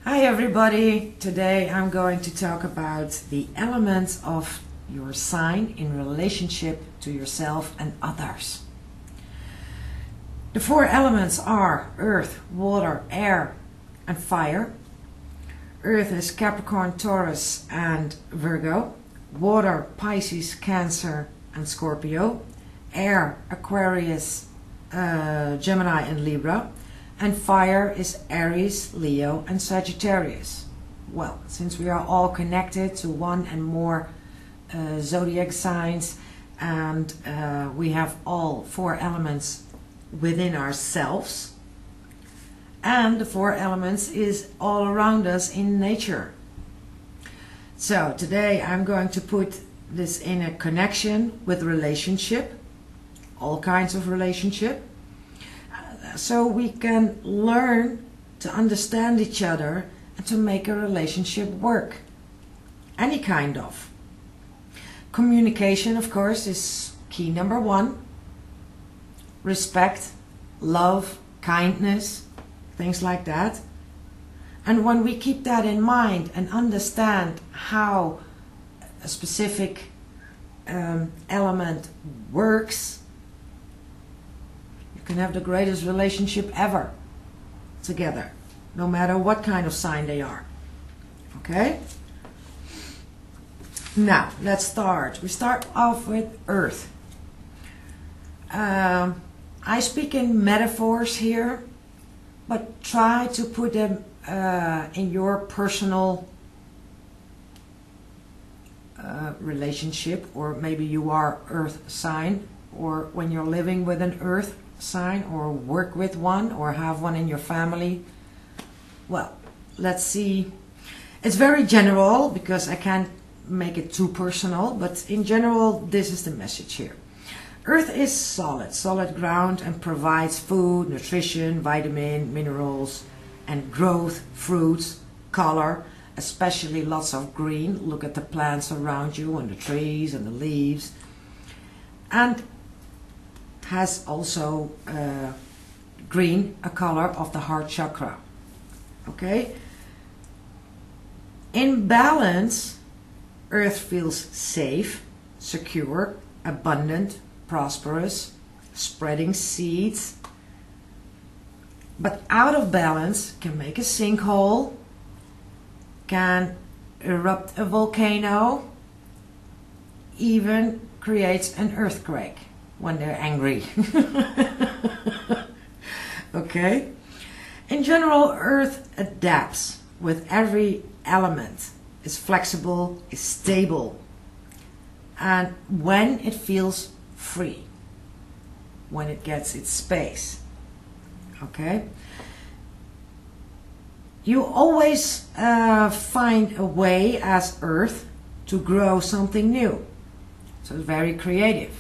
Hi everybody! Today I'm going to talk about the elements of your sign in relationship to yourself and others. The four elements are Earth, Water, Air and Fire. Earth is Capricorn, Taurus and Virgo. Water, Pisces, Cancer and Scorpio. Air, Aquarius, Gemini and Libra. And fire is Aries, Leo and Sagittarius. Well, since we are all connected to one and more zodiac signs, and we have all four elements within ourselves, and the four elements is all around us in nature. So today I'm going to put this in a connection with relationship, all kinds of relationship, so we can learn to understand each other and to make a relationship work. Any kind of. Communication, of course, is key number one. Respect, love, kindness, things like that. And when we keep that in mind and understand how a specific element works, can have the greatest relationship ever together, no matter what kind of sign they are. Okay? Now, let's start. We start off with Earth. I speak in metaphors here, but try to put them in your personal relationship, or maybe you are Earth sign, or when you're living with an Earth sign, or work with one, or have one in your family. Well, let's see. It's very general because I can't make it too personal, but in general this is the message here. Earth is solid ground, and provides food, nutrition, vitamin, minerals and growth, fruits, color, especially lots of green. Look at the plants around you and the trees and the leaves. And has also green, a color of the heart chakra. Okay? In balance, Earth feels safe, secure, abundant, prosperous, spreading seeds. But out of balance can make a sinkhole, can erupt a volcano, even creates an earthquake when they're angry. Okay? In general, Earth adapts with every element, is flexible, is stable, and when it feels free, when it gets its space. Okay? You always find a way as Earth to grow something new. So it's very creative.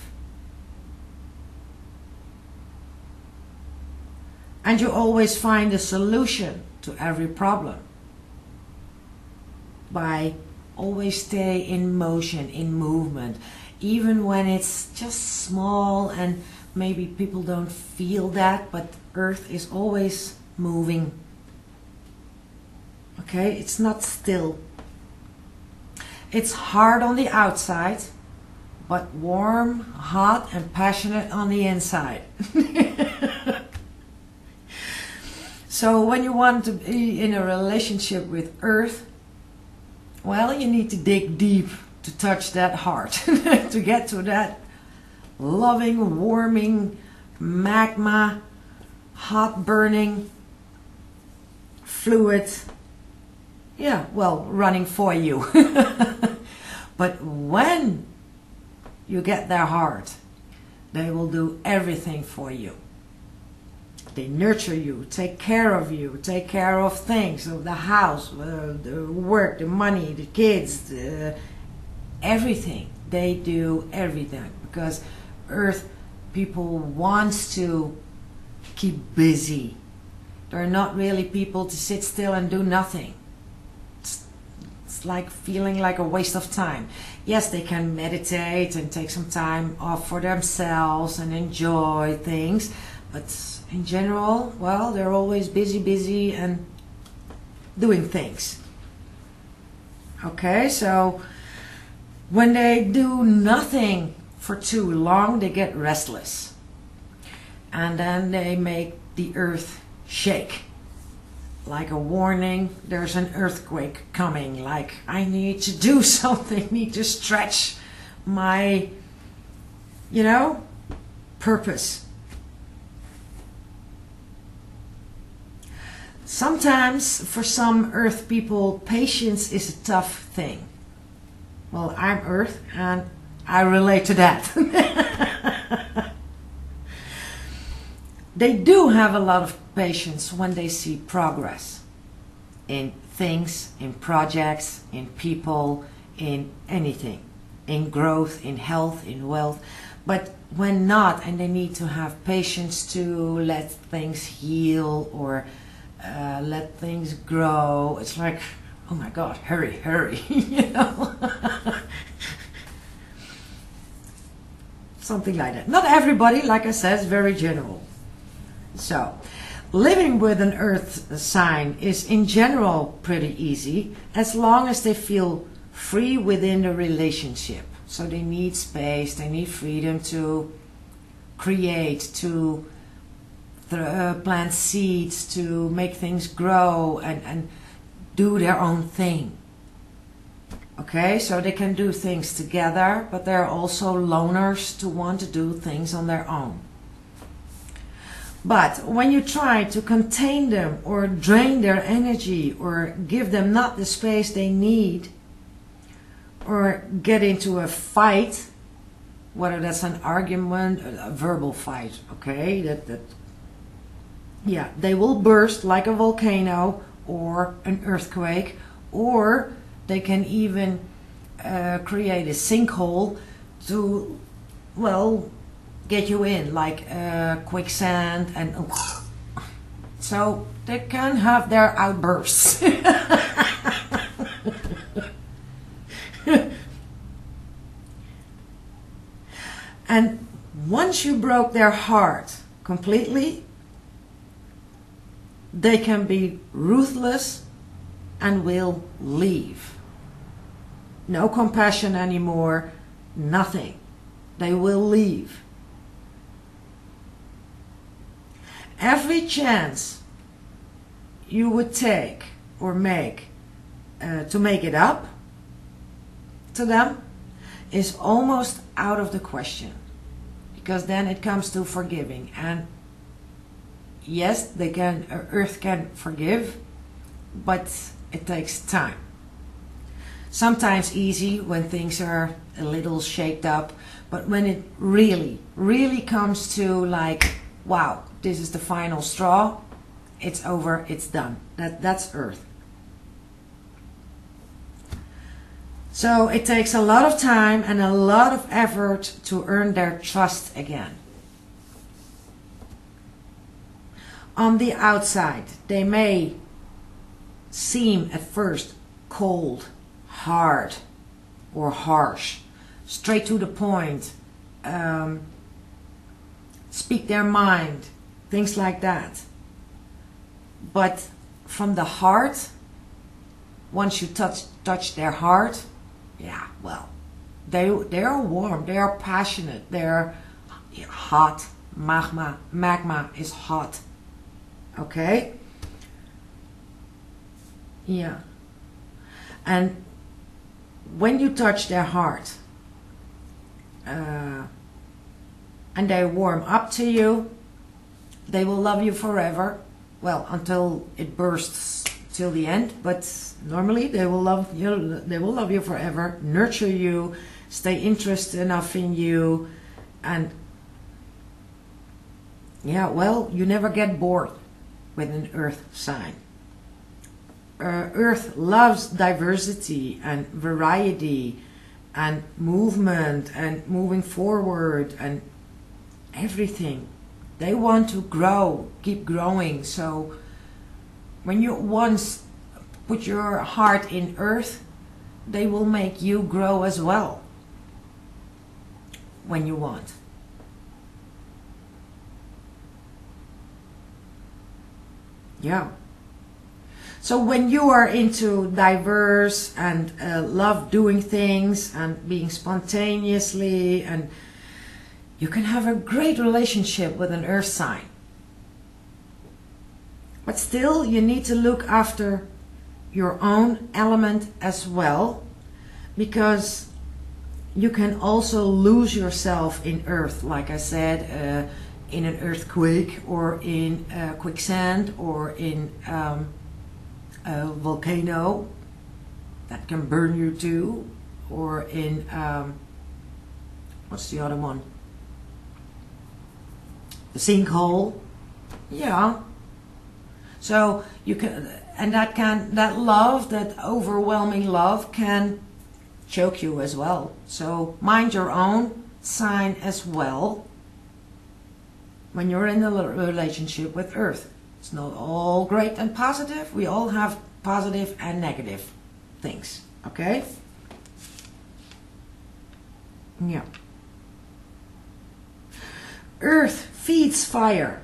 And you always find a solution to every problem by always stay in motion, in movement, even when it's just small and maybe people don't feel that, but Earth is always moving. Okay, it's not still. It's hard on the outside, but warm, hot and passionate on the inside. So when you want to be in a relationship with Earth, well, you need to dig deep to touch that heart, to get to that loving, warming, magma, hot burning fluid, yeah, well, running for you. But when you get their heart, they will do everything for you. They nurture you, take care of you, take care of things, of the house, the work, the money, the kids, everything. They do everything because Earth people wants to keep busy. They're not really people to sit still and do nothing. It's like feeling like a waste of time. Yes, they can meditate and take some time off for themselves and enjoy things, but in general, well, they're always busy and doing things. Okay, so when they do nothing for too long, they get restless. And then they make the earth shake. Like a warning, there's an earthquake coming. Like, I need to do something, need to stretch my, purpose. Sometimes, for some earth people, patience is a tough thing. Well, I'm earth and I relate to that. They do have a lot of patience when they see progress in things, in projects, in people, in anything, in growth, in health, in wealth. But when not, and they need to have patience to let things heal or let things grow, it's like, oh my God, hurry, hurry, Something like that. Not everybody, like I said, is very general. So, living with an earth sign is in general pretty easy as long as they feel free within the relationship. So they need space, they need freedom to create, to plant seeds, to make things grow and do their own thing. Okay, so they can do things together, but they're also loners to want to do things on their own. But when you try to contain them or drain their energy or give them not the space they need or get into a fight, whether that's an argument, a verbal fight, okay, yeah, they will burst like a volcano or an earthquake, or they can even create a sinkhole to, well, get you in, like quicksand, and so they can have their outbursts. And once you broke their heart completely, they can be ruthless and will leave. No compassion anymore, nothing. They will leave. Every chance you would take or make to make it up to them is almost out of the question, because then it comes to forgiving. And yes, earth can forgive, but it takes time. Sometimes easy when things are a little shaked up, but when it really, really comes to like, wow, this is the final straw, it's over, it's done. That's earth. So it takes a lot of time and a lot of effort to earn their trust again. On the outside, they may seem at first cold, hard, or harsh, straight to the point, speak their mind, things like that. But from the heart, once you touch their heart, yeah, well, they are warm, they are passionate, they're hot. Magma is hot. Okay? Yeah. And when you touch their heart and they warm up to you, they will love you forever. Well, until it bursts till the end, but normally they will love you. They will love you forever, nurture you, stay interested enough in you, and yeah, well, you never get bored with an earth sign. Earth loves diversity and variety and movement and moving forward and everything. They want to grow, keep growing. So when you once put your heart in earth, they will make you grow as well when you want. Yeah. So when you are into diverse and love doing things and being spontaneously, and you can have a great relationship with an earth sign. But still, you need to look after your own element as well, because you can also lose yourself in earth, like I said, in an earthquake, or in quicksand, or in a volcano that can burn you too, or in what's the other one? The sinkhole. Yeah. So you can, and that love, that overwhelming love, can choke you as well. So mind your own sign as well when you're in a relationship with earth. It's not all great and positive. We all have positive and negative things. Okay? Yeah. Earth feeds fire.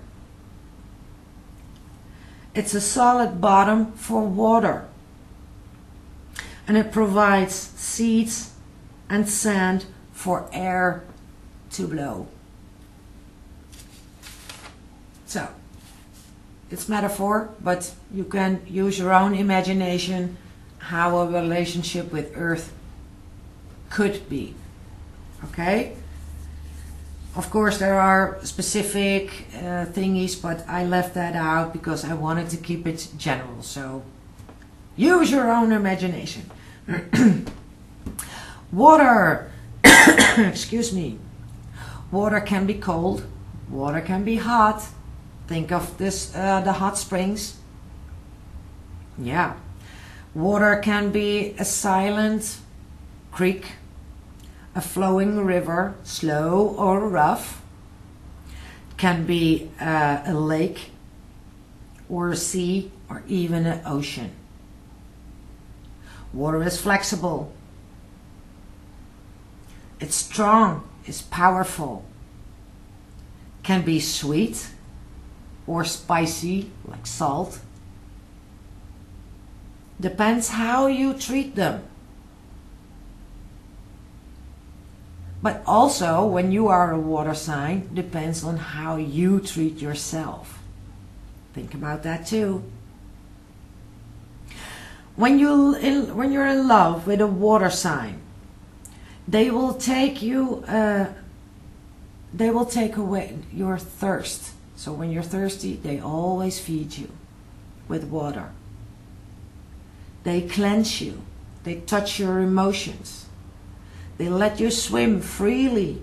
It's a solid bottom for water. And it provides seeds and sand for air to blow. So, it's metaphor, but you can use your own imagination how a relationship with earth could be. Okay? Of course, there are specific thingies, but I left that out because I wanted to keep it general. So, use your own imagination. Water. Excuse me. Water can be cold. Water can be hot. Think of this, the hot springs. Yeah. Water can be a silent creek, a flowing river, slow or rough. It can be a lake, or a sea, or even an ocean. Water is flexible. It's strong, it's powerful. Can be sweet or spicy, like salt. Depends how you treat them. But also, when you are a water sign, depends on how you treat yourself. Think about that too. When you're in love with a water sign, they will take away your thirst. So when you're thirsty, they always feed you with water. They cleanse you. They touch your emotions. They let you swim freely.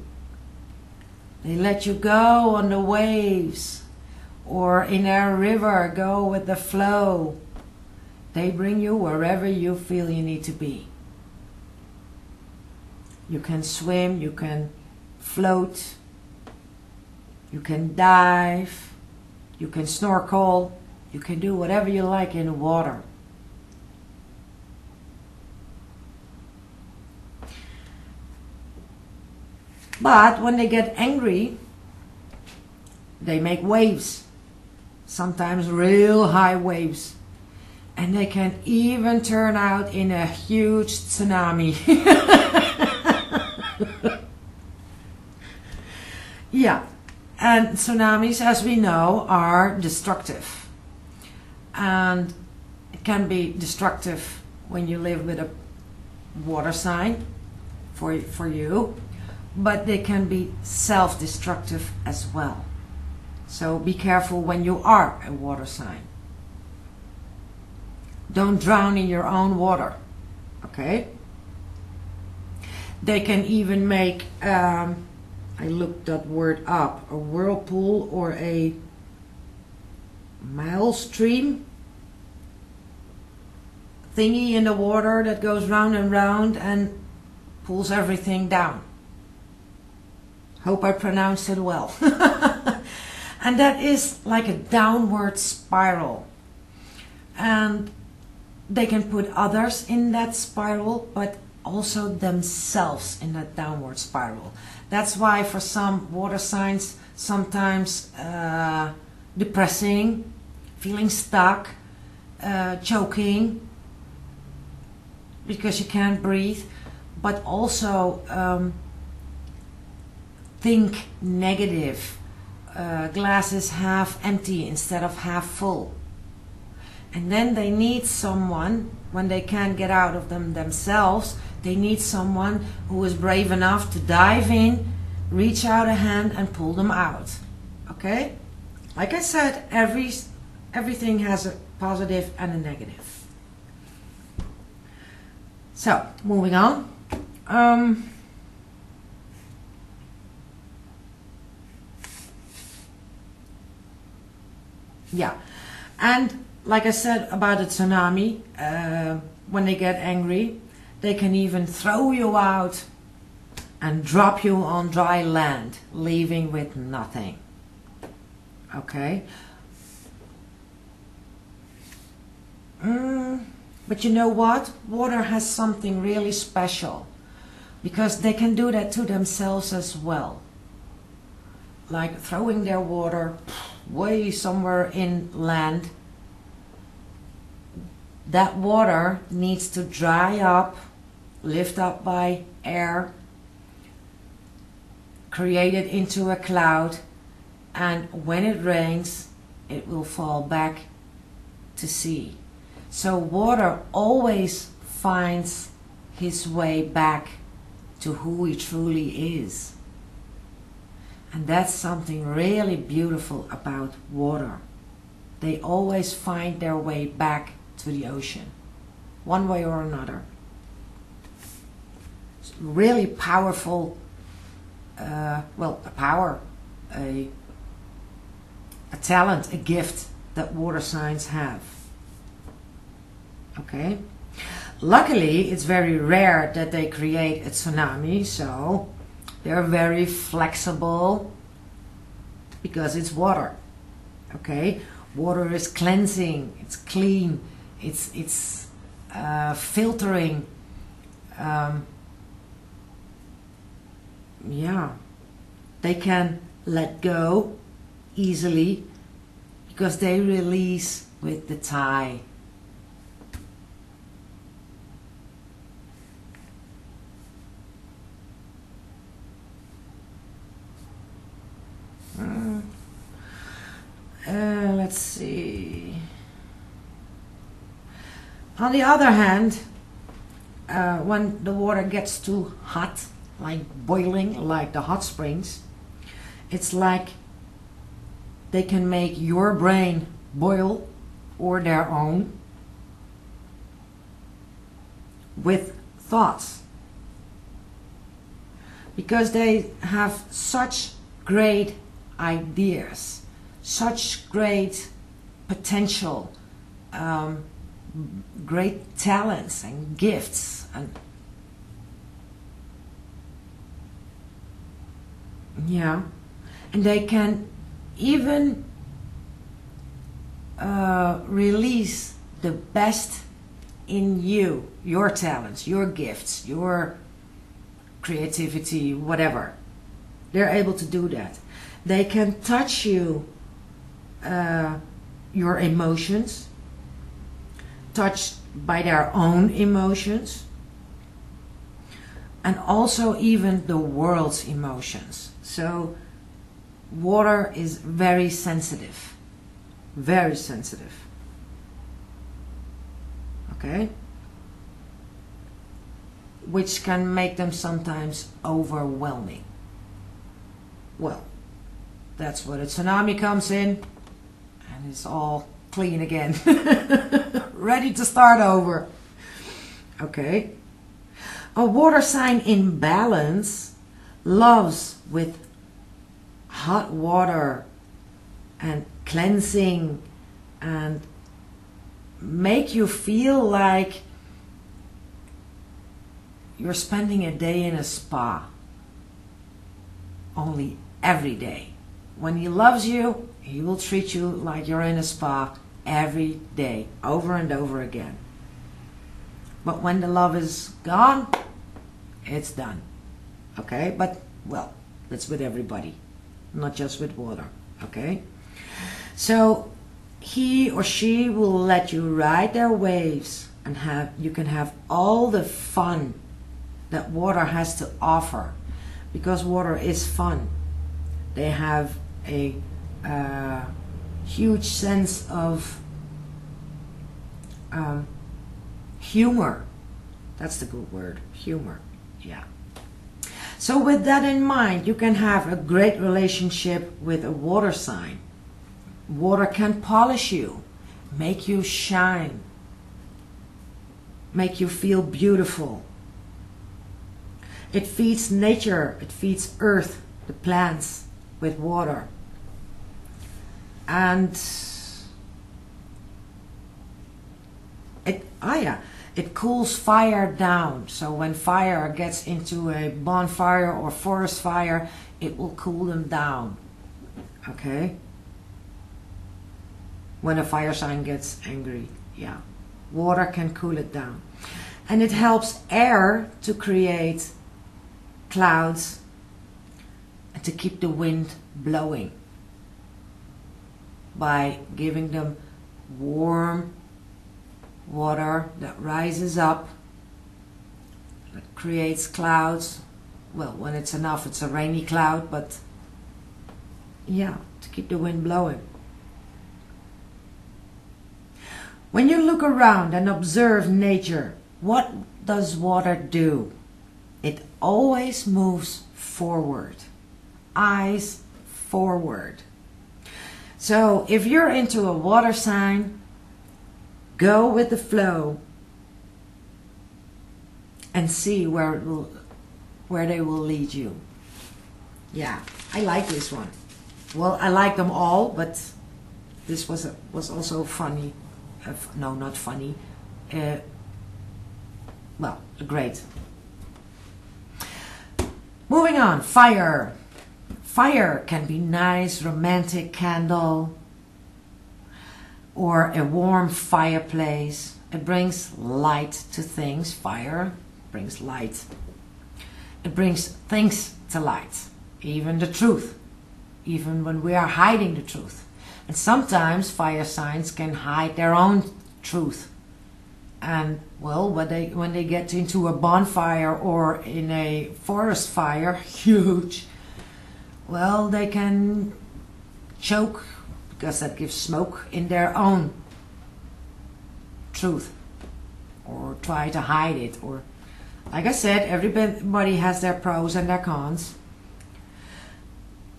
They let you go on the waves, or in a river, go with the flow. They bring you wherever you feel you need to be. You can swim, you can float, you can dive, you can snorkel, you can do whatever you like in the water. But when they get angry, they make waves, sometimes real high waves. And they can even turn out in a huge tsunami. Yeah, and tsunamis, as we know, are destructive. And it can be destructive when you live with a water sign for you. But they can be self-destructive as well. So be careful when you are a water sign. Don't drown in your own water, okay? They can even make, I looked that word up, a whirlpool or a maelstrom thingy in the water that goes round and round and pulls everything down. Hope I pronounced it well. And that is like a downward spiral. And they can put others in that spiral, but also themselves in that downward spiral. That's why for some water signs, sometimes depressing, feeling stuck, choking because you can't breathe, but also think negative. Glasses half empty instead of half full. And then they need someone, when they can't get out of them themselves, they need someone who is brave enough to dive in, reach out a hand and pull them out. Okay? Like I said, everything has a positive and a negative. So, moving on. Yeah, and like I said about the tsunami, when they get angry, they can even throw you out and drop you on dry land, leaving with nothing. Okay? But you know what? Water has something really special, because they can do that to themselves as well. Like throwing their water way somewhere inland. That water needs to dry up, lift up by air, create it into a cloud, and when it rains, it will fall back to sea. So water always finds his way back to who he truly is. And that's something really beautiful about water. They always find their way back to the ocean, one way or another. It's really powerful, a talent, a gift that water signs have. Okay? Luckily, it's very rare that they create a tsunami, so they're very flexible because it's water. Okay? Water is cleansing, it's clean, it's filtering. Yeah, they can let go easily because they release with the tide. Let's see. On the other hand, when the water gets too hot, like boiling, like the hot springs, it's like they can make your brain boil, or their own, with thoughts. Because they have such great ideas, such great potential, great talents and gifts, and yeah, and they can even release the best in you, your talents, your gifts, your creativity, whatever. They're able to do that. They can touch you, your emotions, touched by their own emotions, and also even the world's emotions. So water is very sensitive, very sensitive. Okay? Which can make them sometimes overwhelming. Well, that's where the tsunami comes in, and it's all clean again. Ready to start over. Okay. A water sign in balance loves with hot water and cleansing and make you feel like you're spending a day in a spa. Only every day. When he loves you, he will treat you like you're in a spa every day, over and over again. But when the love is gone, it's done. Okay? But, well, that's with everybody, not just with water. Okay? So, he or she will let you ride their waves, and you can have all the fun that water has to offer, because water is fun. They have a huge sense of humor. That's the good word, humor. Yeah. So with that in mind, you can have a great relationship with a water sign. Water can polish you, make you shine, make you feel beautiful. It feeds nature, it feeds earth, the plants, with water. And it cools fire down. So when fire gets into a bonfire or forest fire, it will cool them down. Okay? When a fire sign gets angry, yeah. Water can cool it down. And it helps air to create clouds and to keep the wind blowing by giving them warm water that rises up, that creates clouds. Well, when it's enough, it's a rainy cloud, but yeah, to keep the wind blowing. When you look around and observe nature, what does water do? It always moves forward, eyes forward. So if you're into a water sign, go with the flow and see where they will lead you. Yeah, I like this one. Well, I like them all, but this was also funny. No, not funny. Well, great. Moving on, fire. Fire can be nice, romantic candle, or a warm fireplace. It brings light to things. Fire brings light. It brings things to light, even the truth, even when we are hiding the truth. And sometimes fire signs can hide their own truth. And well, when they get into a bonfire or in a forest fire, huge, well, they can choke, because that gives smoke, in their own truth, or try to hide it. Or, like I said, everybody has their pros and their cons.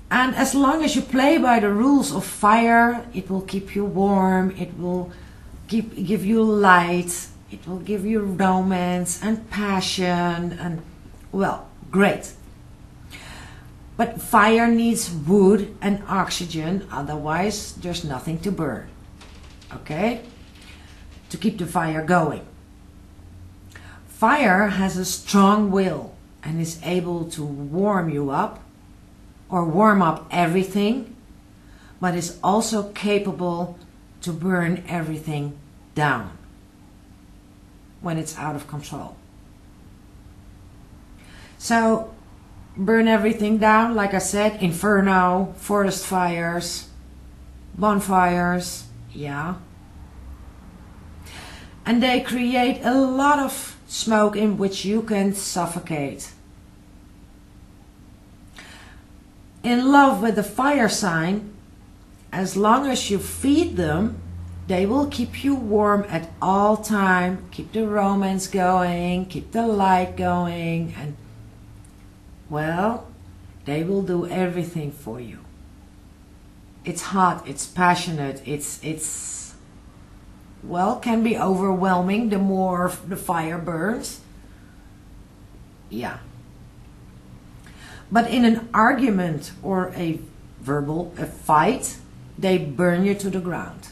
And as long as you play by the rules of fire, it will keep you warm, it will give you light, it will give you romance and passion, and well, great. But fire needs wood and oxygen, otherwise there's nothing to burn. Okay? To keep the fire going. Fire has a strong will and is able to warm you up or warm up everything, but is also capable to burn everything down when it's out of control. So, burn everything down, like I said, inferno, forest fires, bonfires, yeah. And they create a lot of smoke in which you can suffocate. In love with the fire sign, as long as you feed them, they will keep you warm at all time, keep the romance going, keep the light going, and well, they will do everything for you. It's hot, it's passionate, it's well, can be overwhelming the more the fire burns. Yeah. But in an argument or a fight, they burn you to the ground.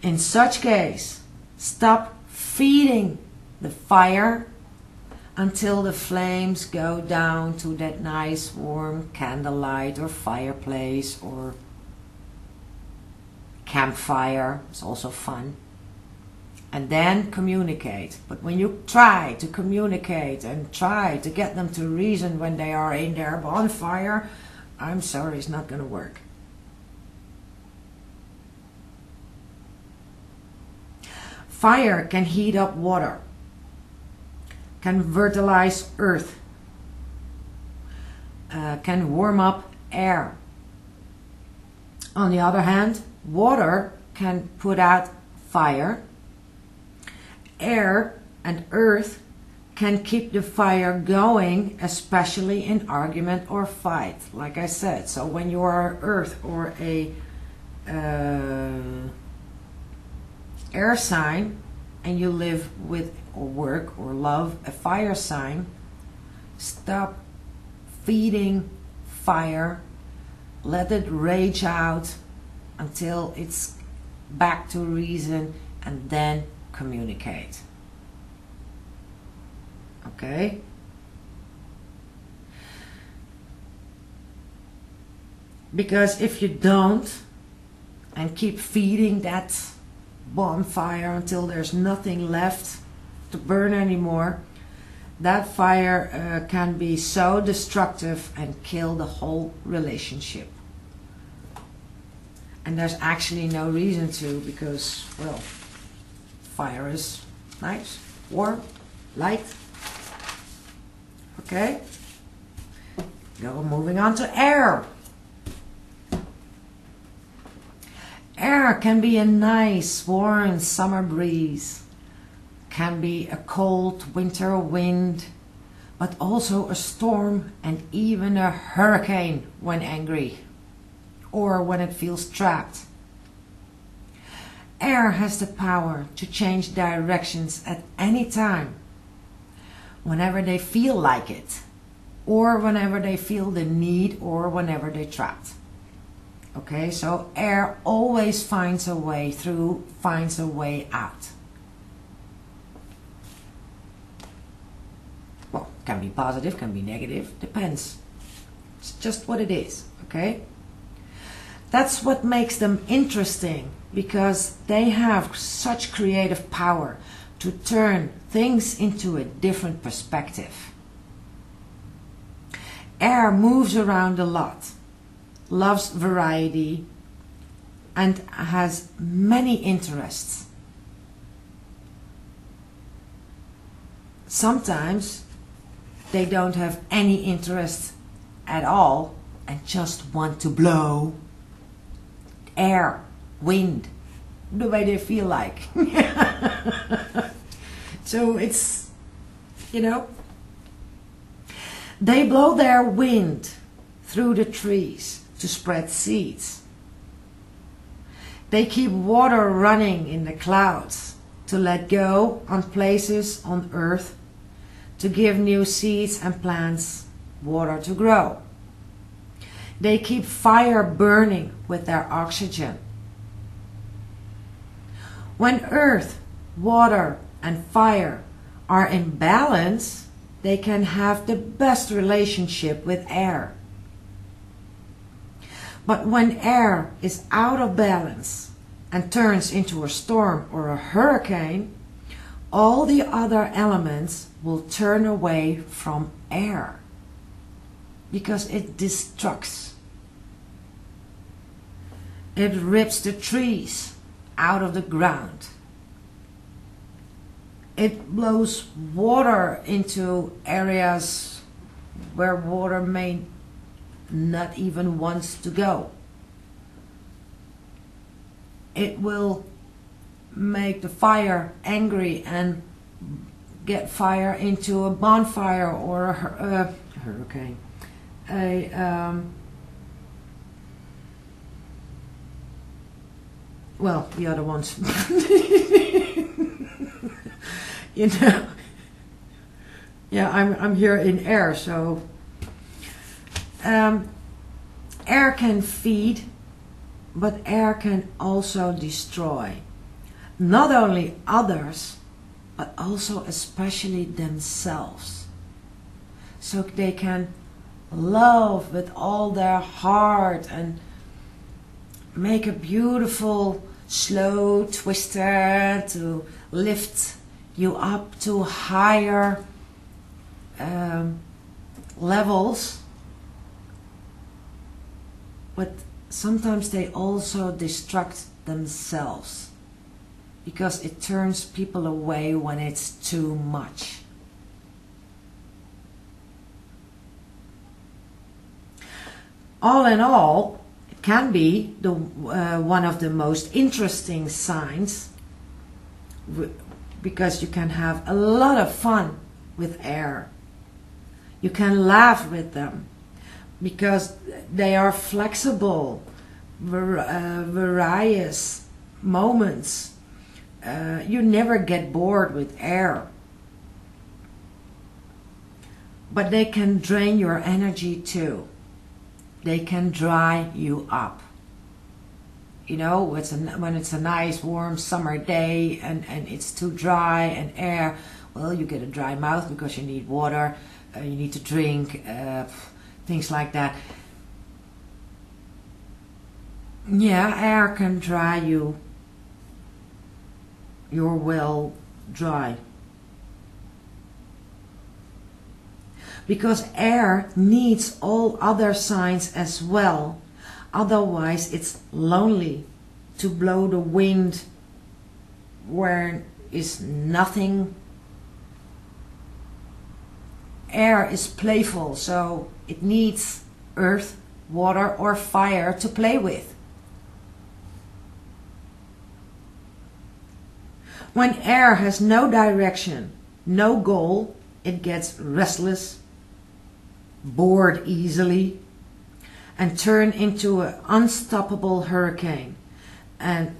In such case, stop feeding the fire until the flames go down to that nice warm candlelight or fireplace or campfire. It's also fun. And then communicate. But when you try to communicate and try to get them to reason when they are in their bonfire, I'm sorry, it's not going to work. Fire can heat up water, can fertilize earth, can warm up air. On the other hand, water can put out fire. Air and earth can keep the fire going, especially in argument or fight, like I said. So when you are earth or a air sign and you live with or work or love a fire sign, stop feeding fire. Let it rage out until it's back to reason, and then communicate. Okay? Because if you don't, and keep feeding that bonfire until there's nothing left to burn anymore, that fire can be so destructive and kill the whole relationship. And there's actually no reason to, because, well, fire is nice, warm, light. Okay? Moving on to air. Air can be a nice, warm summer breeze, can be a cold winter wind, but also a storm and even a hurricane when angry or when it feels trapped. Air has the power to change directions at any time, whenever they feel like it, or whenever they feel the need, or whenever they're trapped. Okay, so air always finds a way through, finds a way out. Well, can be positive, can be negative, depends. It's just what it is, okay? That's what makes them interesting, because they have such creative power to turn things into a different perspective. Air moves around a lot, loves variety, and has many interests. Sometimes they don't have any interest at all and just want to blow air, wind, the way they feel like. So it's, you know, they blow their wind through the trees to spread seeds. They keep water running in the clouds to let go on places on earth to give new seeds and plants water to grow. They keep fire burning with their oxygen. When earth, water, and fire are in balance, they can have the best relationship with air. But when air is out of balance and turns into a storm or a hurricane, all the other elements will turn away from air because it destructs. It rips the trees out of the ground. It blows water into areas where water may not even wants to go. It will make the fire angry and get fire into a bonfire or a hurricane. Well, the other ones. You know. Yeah, I'm here in air, so air can feed, but air can also destroy. Not only others, but also especially themselves. So they can love with all their heart and make a beautiful slow twister to lift you up to higher levels. But sometimes they also destruct themselves. because it turns people away when it's too much. All in all, it can be one of the most interesting signs, because you can have a lot of fun with air. You can laugh with them because they are flexible, various moments. You never get bored with air. But they can drain your energy too. They can dry you up. You know, when it's a nice warm summer day and it's too dry and air, well, you get a dry mouth because you need water, you need to drink, things like that. Yeah, air can dry you. Your well dry. Because air needs all other signs as well. Otherwise, it's lonely to blow the wind where is nothing. Air is playful, so it needs earth, water, or fire to play with. When air has no direction, no goal, it gets restless, bored easily, and turn into an unstoppable hurricane. And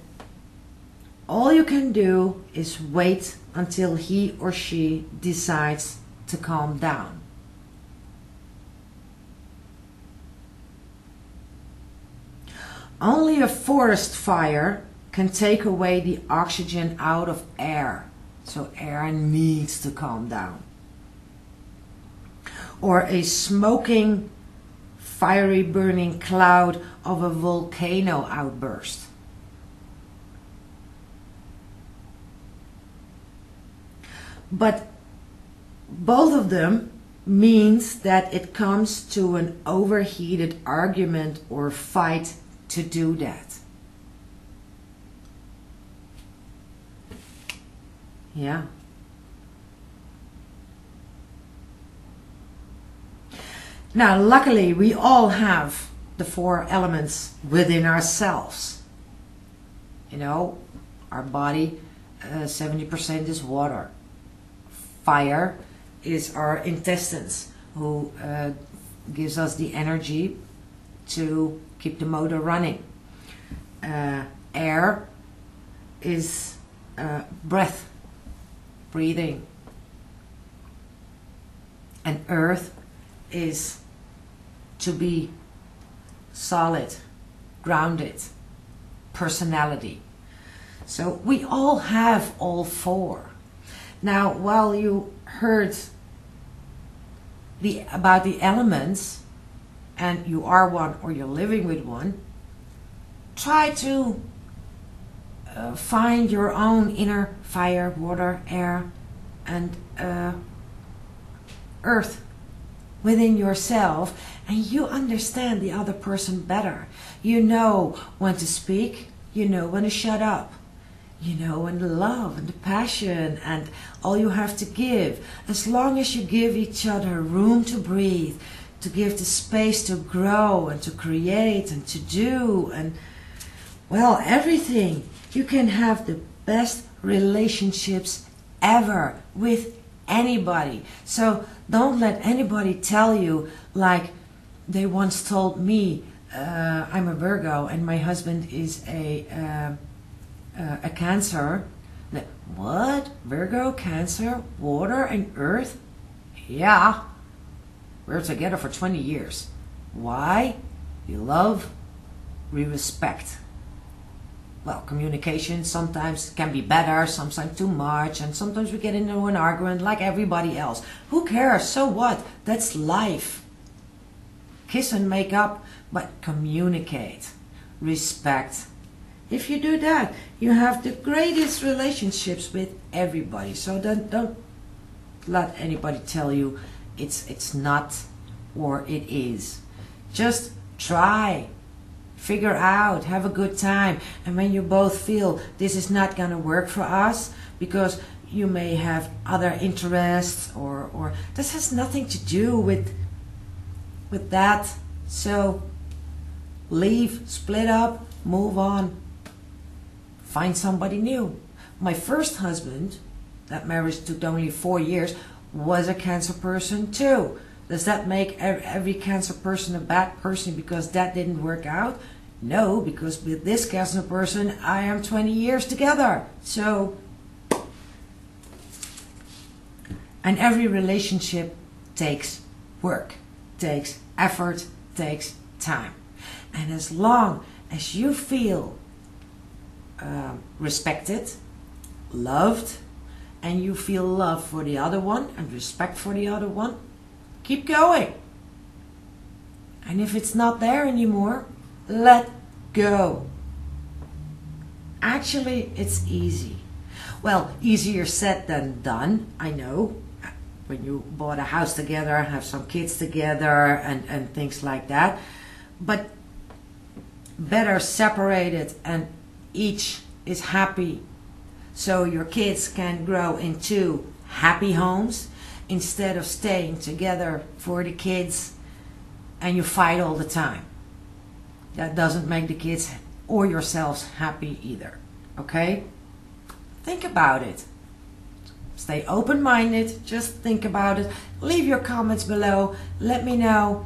all you can do is wait until he or she decides to calm down. Only a forest fire can take away the oxygen out of air, so air needs to calm down. Or a smoking, fiery burning cloud of a volcano outburst. But both of them means that it comes to an overheated argument or fight to do that. Yeah. Now, luckily, we all have the 4 elements within ourselves. You know, our body, 70% is water. Fire is our intestines, who gives us the energy to keep the motor running. Air is breath, breathing. And earth is to be solid, grounded, personality. So we all have all 4. Now, while you heard about the elements, and you are one or you're living with one, try to find your own inner fire, water, air, and earth within yourself, and you understand the other person better. You know when to speak, you know when to shut up, you know when the love and the passion and all you have to give. As long as you give each other room to breathe, to give the space to grow and to create and to do and, well, everything, you can have the best relationships ever with anybody. So don't let anybody tell you, like they once told me, I'm a Virgo and my husband is a Cancer. What? Virgo, Cancer, water and earth? Yeah. We're together for 20 years. Why? We love, we respect. Well, communication sometimes can be better, sometimes too much, and sometimes we get into an argument like everybody else. Who cares? So what? That's life. Kiss and make up, but communicate. Respect. If you do that, you have the greatest relationships with everybody. So don't let anybody tell you it's not or it is. Just try Figure out, have a good time. And when you both feel this is not going to work for us because you may have other interests or this has nothing to do with that. So leave, split up, move on, find somebody new. My first husband, that marriage took only 4 years, was a cancer person too. Does that make every cancer person a bad person because that didn't work out? No, because with this cancer person I am 20 years together. So, and every relationship takes work, takes effort, takes time. And as long as you feel respected, loved, and you feel love for the other one and respect for the other one, keep going. And if it's not there anymore, let go. Actually, it's easy. Well, easier said than done, I know. When you bought a house together, have some kids together and things like that. But better separated and each is happy, so your kids can grow into happy homes instead of staying together for the kids and you fight all the time. That doesn't make the kids or yourselves happy either. Okay? Think about it. Stay open-minded. Just think about it. Leave your comments below. Let me know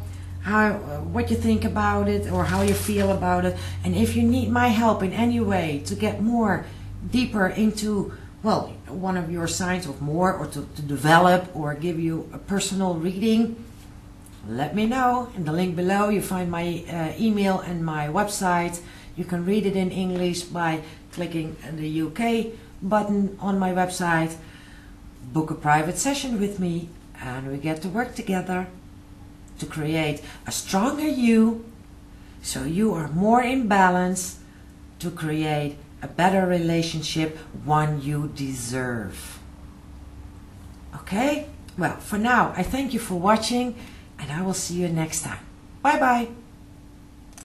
what you think about it or how you feel about it. And if you need my help in any way to get more deeper into, well, one of your signs or more, or to develop or give you a personal reading, let me know. In the link below you find my email and my website. You can read it in English by clicking the UK button on my website. Book a private session with me and we get to work together to create a stronger you, so you are more in balance, to create a better relationship, one you deserve. Okay? Well, for now, I thank you for watching and I will see you next time. Bye bye.